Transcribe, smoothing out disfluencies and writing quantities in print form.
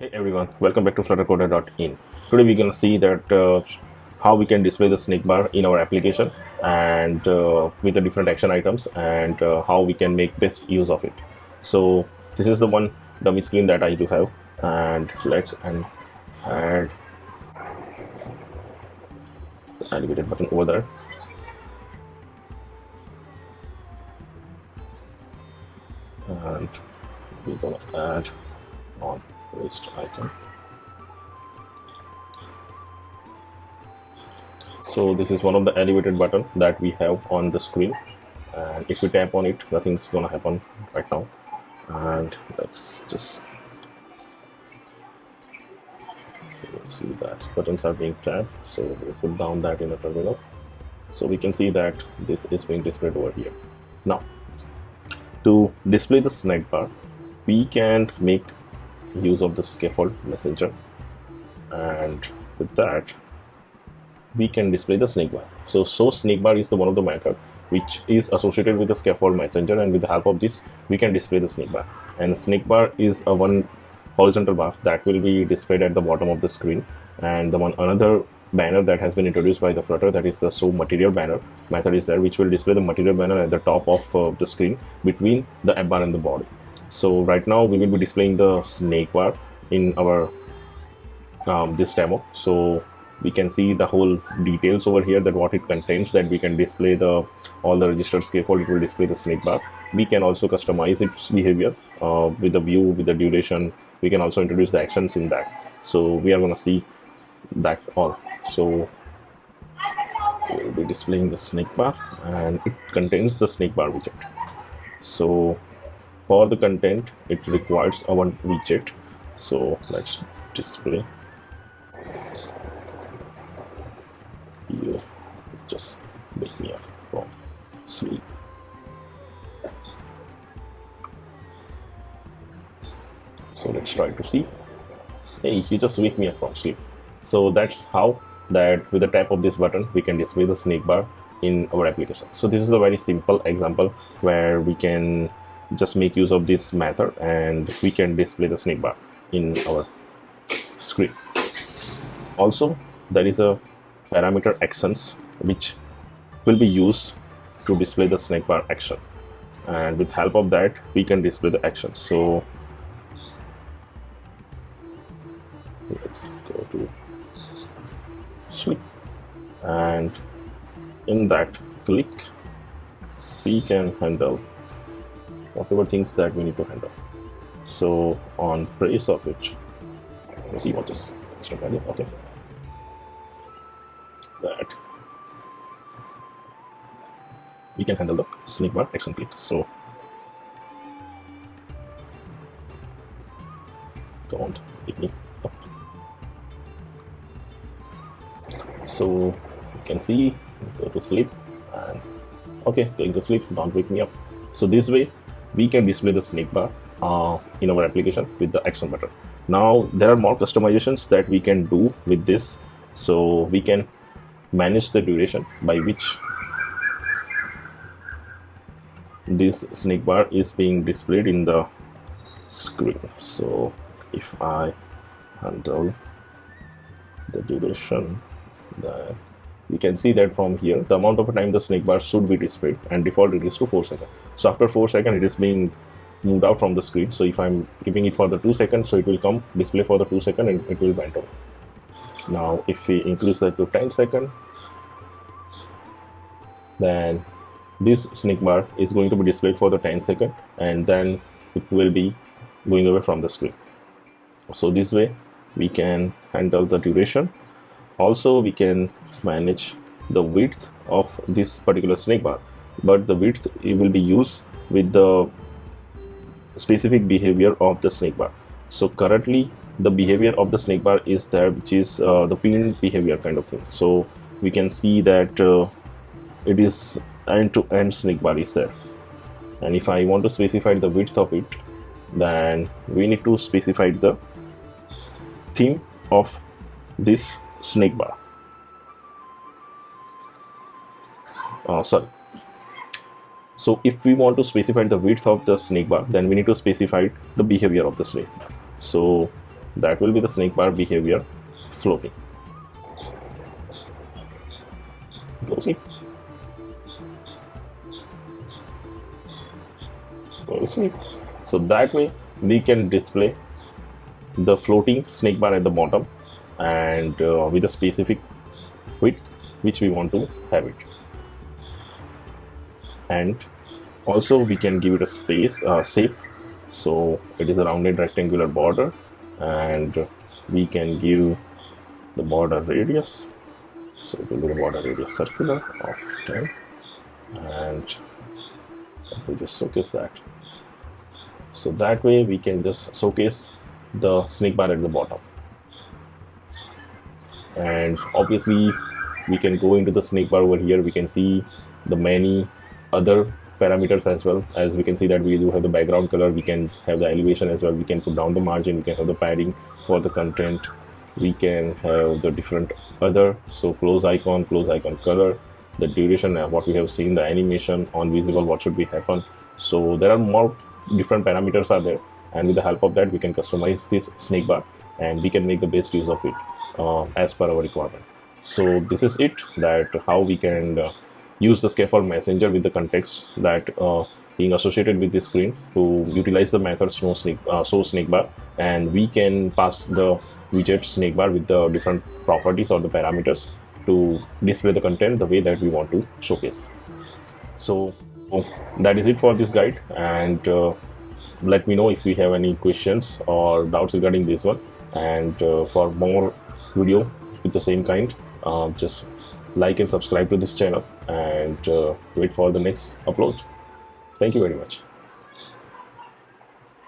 Hey everyone, welcome back to fluttercoder.in. Today we're going to see that how we can display the snake bar in our application and with the different action items and how we can make best use of it. So this is the one dummy screen that I do have, and let's add the animated button over there. And we're going to add on waste item. So this is one of the elevated button that we have on the screen, and if we tap on it, nothing's gonna happen right now. And let's just see that buttons are being tapped. So we'll put down that in a terminal, so we can see that this is being displayed over here. Now to display the snack bar, we can make use of the scaffold messenger, and with that we can display the snake bar. So snake bar is the one of the method which is associated with the scaffold messenger, and with the help of this we can display the snake bar. And snake bar is a one horizontal bar that will be displayed at the bottom of the screen, and the another banner that has been introduced by the Flutter, that is the show material banner method, is there, which will display the material banner at the top of the screen between the app bar and the body. So right now we will be displaying the snake bar in our this demo. So we can see the whole details over here, that what it contains, that we can display the all the registered scaffold. It will display the snake bar. We can also customize its behavior with the view, with the duration. We can also introduce the actions in that. So we are going to see that all. So we'll be displaying the snake bar, and it contains the snake bar widget. So for the content it requires a one widget. So let's display. You just wake me up from sleep. So let's try to see. Hey, you just wake me up from sleep. So that's how that with the tap of this button we can display the snake bar in our application. So this is a very simple example where we can just make use of this method and we can display the snake bar in our screen. Also, there is a parameter actions which will be used to display the snake bar action, and with help of that we can display the action. So let's go to sleep, and in that click we can handle whatever things that we need to handle. So on press of it, let's see what is extra value. Okay, that we can handle the snake bar action click. So don't wake me up. So you can see, go to sleep, and okay, going to sleep, don't wake me up. So this way we can display the snake bar in our application with the action button. Now there are more customizations that we can do with this. So we can manage the duration by which this snake bar is being displayed in the screen. So if I handle the duration, then we can see that from here the amount of time the snake bar should be displayed, and default it is to 4 seconds. So after 4 seconds it is being moved out from the screen. So if I'm keeping it for the 2 seconds, so it will come display for the 2 seconds and it will bend over. Now if we increase that to 10 seconds, then this snake bar is going to be displayed for the 10 seconds, and then it will be going away from the screen. So this way we can handle the duration. Also we can manage the width of this particular snake bar, but the width it will be used with the specific behavior of the snake bar. So currently the behavior of the snake bar is there, which is the pinned behavior kind of thing. So we can see that it is end-to-end snake bar is there, and if I want to specify the width of it, then we need to specify the theme of this snake bar. Sorry. So if we want to specify the width of the snake bar, then we need to specify the behavior of the snake bar. So that will be the snake bar behavior floating. Closing. Closing. So that way we can display the floating snake bar at the bottom, and with a specific width which we want to have it. And also we can give it a space shape, so it is a rounded rectangular border, and we can give the border radius, so it will be the border radius circular of 10, and we just showcase that. So that way we can just showcase the snake bar at the bottom. And obviously we can go into the snake bar over here. We can see the many other parameters as well. As we can see that we do have the background color, we can have the elevation as well, we can put down the margin, we can have the padding for the content, we can have the different other, so close icon color, the duration, what we have seen, the animation on visible, what should be happen. So there are more different parameters are there, and with the help of that we can customize this snake bar and we can make the best use of it as per our requirement. So this is it, that how we can use the scaffold messenger with the context that being associated with this screen to utilize the method show snake bar, and we can pass the widget snake bar with the different properties or the parameters to display the content the way that we want to showcase. So that is it for this guide, and let me know if you have any questions or doubts regarding this one, and for more video with the same kind, just like and subscribe to this channel, and wait for the next upload. Thank you very much.